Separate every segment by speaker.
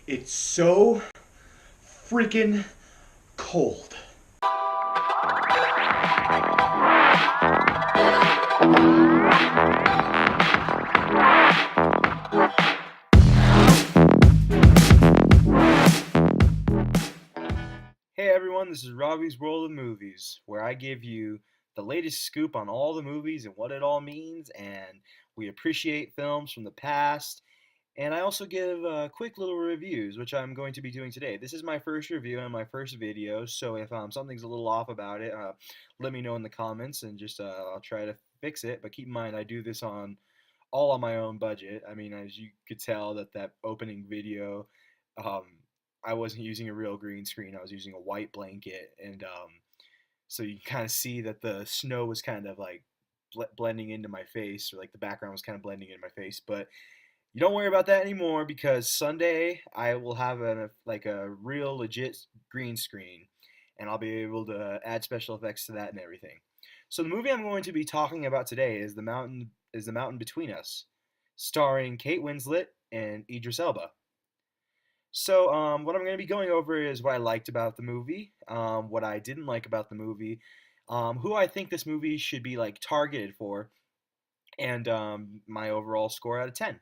Speaker 1: It's so freaking cold.
Speaker 2: Hey everyone, this is Robbie's World of Movies, where I give you the latest scoop on all the movies and what it all means, and we appreciate films from the past. And I also give quick little reviews, which I'm going to be doing today. This is my first review and my first video, so if something's a little off about it, let me know in the comments, and just I'll try to fix it. But keep in mind, I do this all on my own budget. I mean, as you could tell that opening video, um, I wasn't using a real green screen. I was using a white blanket, and so you kind of see that the snow was kind of like blending into my face, or like the background was kind of blending into my face. But you don't worry about that anymore because Sunday I will have a real legit green screen, and I'll be able to add special effects to that and everything. So the movie I'm going to be talking about today is The Mountain Between Us, starring Kate Winslet and Idris Elba. So what I'm going to be going over is what I liked about the movie, what I didn't like about the movie, who I think this movie should be like targeted for, and my overall score out of 10.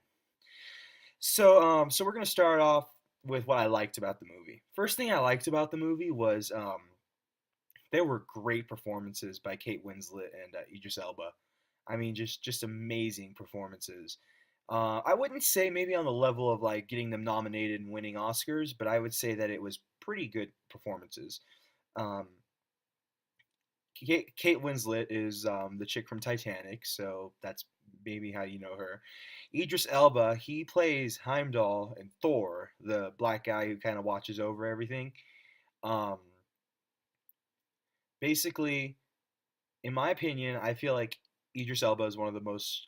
Speaker 2: So we're gonna start off with what I liked about the movie. First thing I liked about the movie was there were great performances by Kate Winslet and Idris Elba. I mean, just amazing performances. I wouldn't say maybe on the level of like getting them nominated and winning Oscars, but I would say that it was pretty good performances. Um, Kate Winslet is the chick from Titanic, so that's maybe how you know her. Idris Elba, he plays Heimdall and Thor, the black guy who kind of watches over everything. Um, Basically, in my opinion, I feel like Idris Elba is one of the most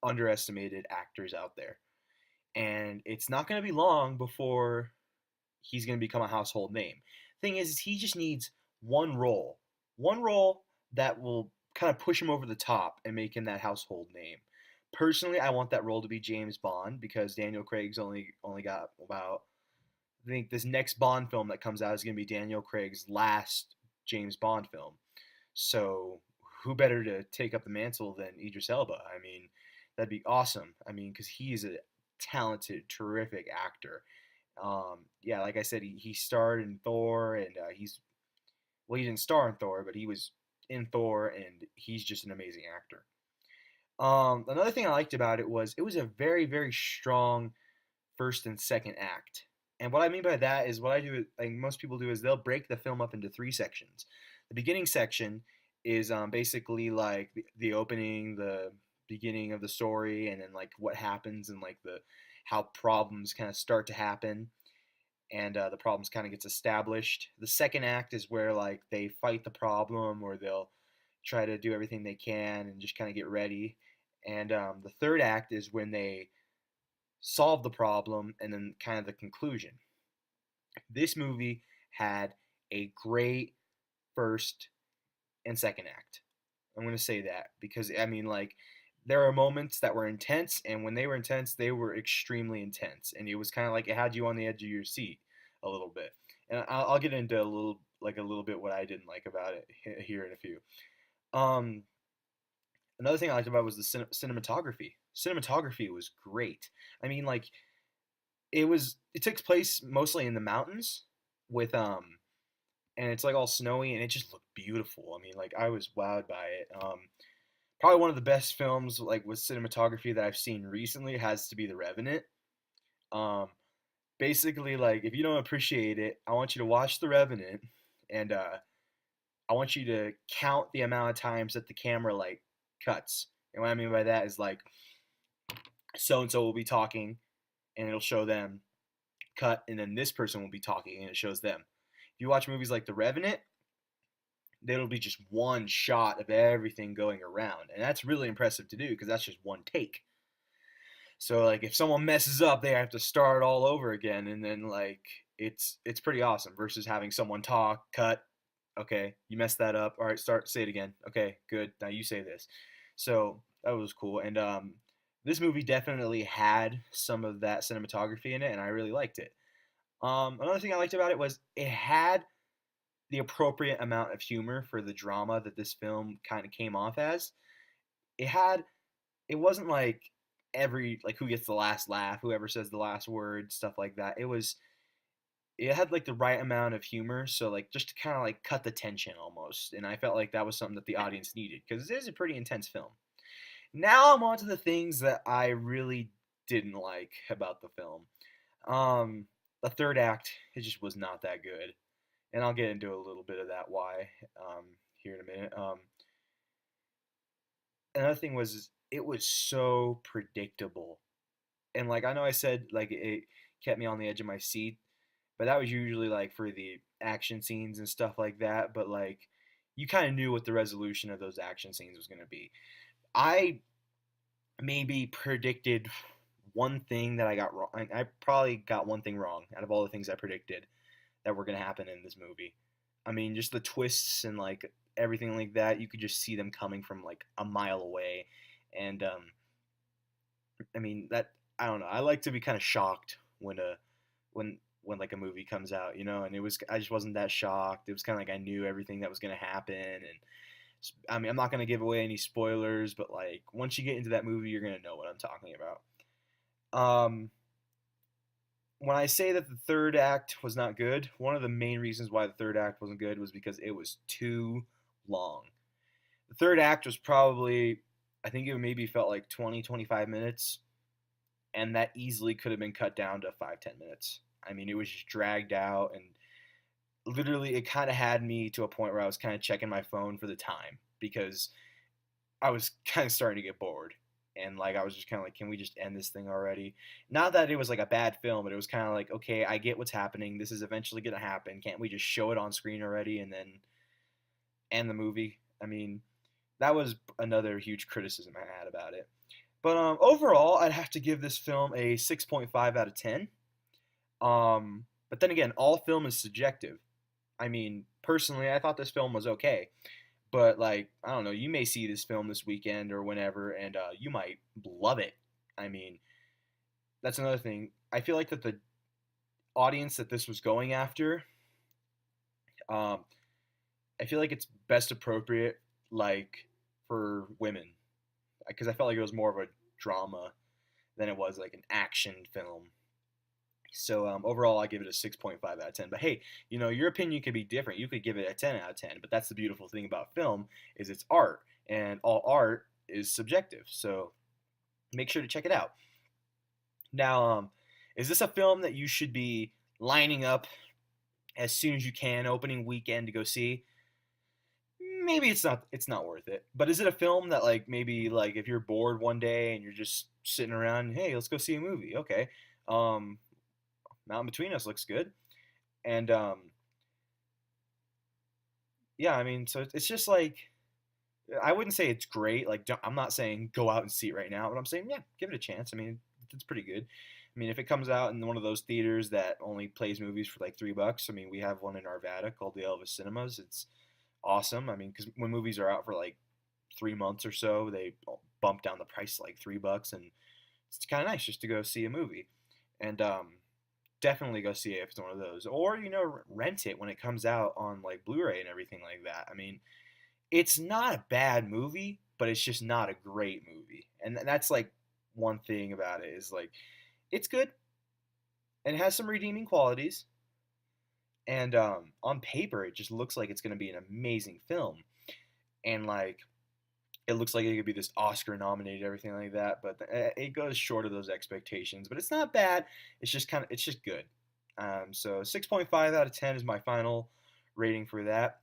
Speaker 2: underestimated actors out there, and it's not going to be long before he's going to become a household name. Thing is, he just needs one role that will kind of push him over the top and make him that household name. Personally, I want that role to be James Bond because Daniel Craig's only got about, I think this next Bond film that comes out is going to be Daniel Craig's last James Bond film. So who better to take up the mantle than Idris Elba? I mean, that'd be awesome. I mean, because he's a talented, terrific actor. Yeah, like I said, he starred in Thor, and he didn't star in Thor, but he was in Thor, and he's just an amazing actor. Another thing I liked about it was a very, very strong first and second act. And what I mean by that is what I do, like most people do, is they'll break the film up into three sections. The beginning section is basically like the opening, the beginning of the story, and then like what happens and like the how problems kind of start to happen, and the problems kind of gets established. The second act is where like they fight the problem, or they'll try to do everything they can and just kind of get ready. And the third act is when they solve the problem, and then kind of the conclusion. This movie had a great first and second act. I'm going to say that because I mean, like, there are moments that were intense, and when they were intense, they were extremely intense, and it was kind of like it had you on the edge of your seat a little bit. And I'll get into a little bit what I didn't like about it here in a few. Um, Another thing I liked about it was the cinematography. Cinematography was great. I mean, like, it takes place mostly in the mountains with and it's like all snowy, and it just looked beautiful. I mean, like, I was wowed by it. Probably one of the best films like with cinematography that I've seen recently has to be The Revenant. Um, Basically, like, if you don't appreciate it, I want you to watch The Revenant, and I want you to count the amount of times that the camera like cuts. And what I mean by that is like so and so will be talking, and it'll show them cut, and then this person will be talking, and it shows them. If you watch movies like The Revenant, it'll be just one shot of everything going around, and that's really impressive to do because that's just one take. So like if someone messes up, they have to start all over again, and then like it's pretty awesome versus having someone talk, cut, okay, you messed that up, all right, start, say it again, okay, good, now you say this. So that was cool, and this movie definitely had some of that cinematography in it, and I really liked it. Another thing I liked about it was it had the appropriate amount of humor for the drama that this film kind of came off as. It had it wasn't like every like who gets the last laugh, whoever says the last word, stuff like that. It had like the right amount of humor, so like just to kind of like cut the tension almost. And I felt like that was something that the audience needed because it is a pretty intense film. Now I'm on to the things that I really didn't like about the film. Um, the third act, it just was not that good, and I'll get into a little bit of that why here in a minute. Another thing was it was so predictable, and like I know I said like it kept me on the edge of my seat, but that was usually like for the action scenes and stuff like that. But like you kind of knew what the resolution of those action scenes was going to be. I maybe predicted one thing that I got wrong. I probably got one thing wrong out of all the things I predicted that were going to happen in this movie. I mean, just the twists and like everything like that, you could just see them coming from like a mile away. And I mean, that I don't know. I like to be kind of shocked when like a movie comes out, you know, and it was I just wasn't that shocked. It was kind of like I knew everything that was going to happen and I mean, I'm not going to give away any spoilers, but like once you get into that movie, you're going to know what I'm talking about. Um, when I say that the third act was not good, one of the main reasons why the third act wasn't good was because it was too long. The third act was probably, I think it maybe felt like 20, 25 minutes, and that easily could have been cut down to 5, 10 minutes. I mean, it was just dragged out, and literally it kind of had me to a point where I was kind of checking my phone for the time because I was kind of starting to get bored. And like I was just kind of like, can we just end this thing already? Not that it was like a bad film, but it was kind of like, okay, I get what's happening. This is eventually gonna happen. Can't we just show it on screen already and then end the movie? I mean, that was another huge criticism I had about it. But overall, I'd have to give this film a 6.5 out of 10. But then again, all film is subjective. I mean, personally, I thought this film was okay. But like, I don't know, you may see this film this weekend or whenever, and you might love it. I mean, that's another thing. I feel like that the audience that this was going after, um, I feel like it's best appropriate like for women because I felt like it was more of a drama than it was like an action film. So overall, I give it a 6.5 out of 10. But hey, you know, your opinion could be different. You could give it a 10 out of 10. But that's the beautiful thing about film is it's art, and all art is subjective. So make sure to check it out. Now, is this a film that you should be lining up as soon as you can, opening weekend to go see? Maybe it's not worth it. But is it a film that like maybe like if you're bored one day and you're just sitting around, hey, let's go see a movie. Okay. Um, Mountain Between Us looks good. And yeah, I mean, so it's just like I wouldn't say it's great. Like I'm not saying go out and see it right now, but I'm saying yeah, give it a chance. I mean, it's pretty good. I mean, if it comes out in one of those theaters that only plays movies for like $3, I mean, we have one in Arvada called the Elvis Cinemas. It's awesome. I mean, because when movies are out for like 3 months or so, they bump down the price to like $3, and it's kind of nice just to go see a movie. And definitely go see it if it's one of those, or you know, rent it when it comes out on like Blu-ray and everything like that. I mean, it's not a bad movie, but it's just not a great movie, and that's like one thing about it is like it's good and it has some redeeming qualities, and on paper it just looks like it's going to be an amazing film, and like it looks like it could be this Oscar nominated, everything like that. But it goes short of those expectations. But it's not bad. It's just good. So 6.5 out of 10 is my final rating for that.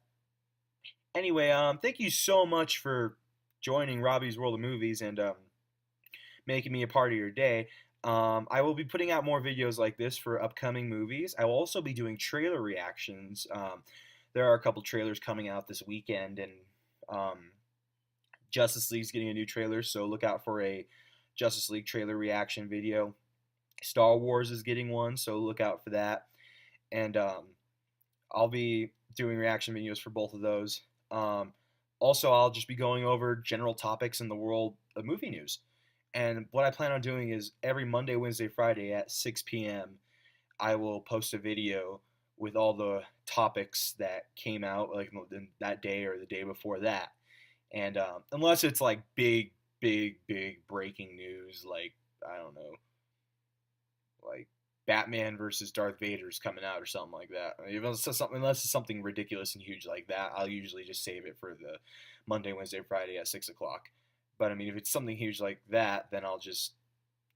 Speaker 2: Anyway, thank you so much for joining Robbie's World of Movies and making me a part of your day. I will be putting out more videos like this for upcoming movies. I will also be doing trailer reactions. There are a couple trailers coming out this weekend, and Justice League's getting a new trailer, so look out for a Justice League trailer reaction video. Star Wars is getting one, so look out for that. And I'll be doing reaction videos for both of those. Also, I'll just be going over general topics in the world of movie news. And what I plan on doing is every Monday, Wednesday, Friday at 6 p.m. I will post a video with all the topics that came out like that day or the day before that. And unless it's like big breaking news, like I don't know, like Batman versus Darth Vader's coming out or something like that. I mean, unless it's something ridiculous and huge like that, I'll usually just save it for the Monday, Wednesday, Friday at 6 o'clock. But I mean, if it's something huge like that, then I'll just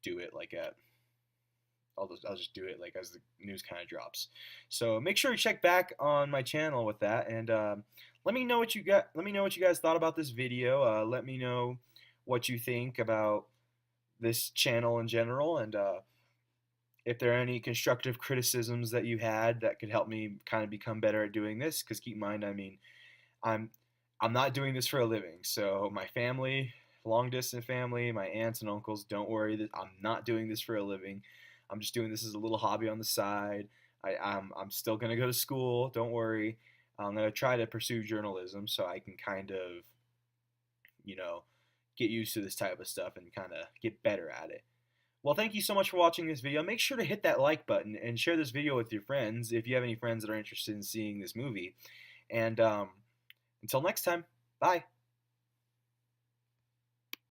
Speaker 2: do it like at I'll just do it like as the news kind of drops. So make sure to check back on my channel with that, and let me know what you got. Let me know what you guys thought about this video. Let me know what you think about this channel in general, and if there are any constructive criticisms that you had that could help me kind of become better at doing this. Because keep in mind, I mean, I'm I'm not doing this for a living. So my family, long distance family, my aunts and uncles, don't worry that I'm not doing this for a living. I'm just doing this as a little hobby on the side. I'm still gonna go to school. Don't worry. I'm gonna try to pursue journalism so I can kind of you know get used to this type of stuff and kind of get better at it. Well, thank you so much for watching this video. Make sure to hit that like button and share this video with your friends if you have any friends that are interested in seeing this movie. And until next time, bye.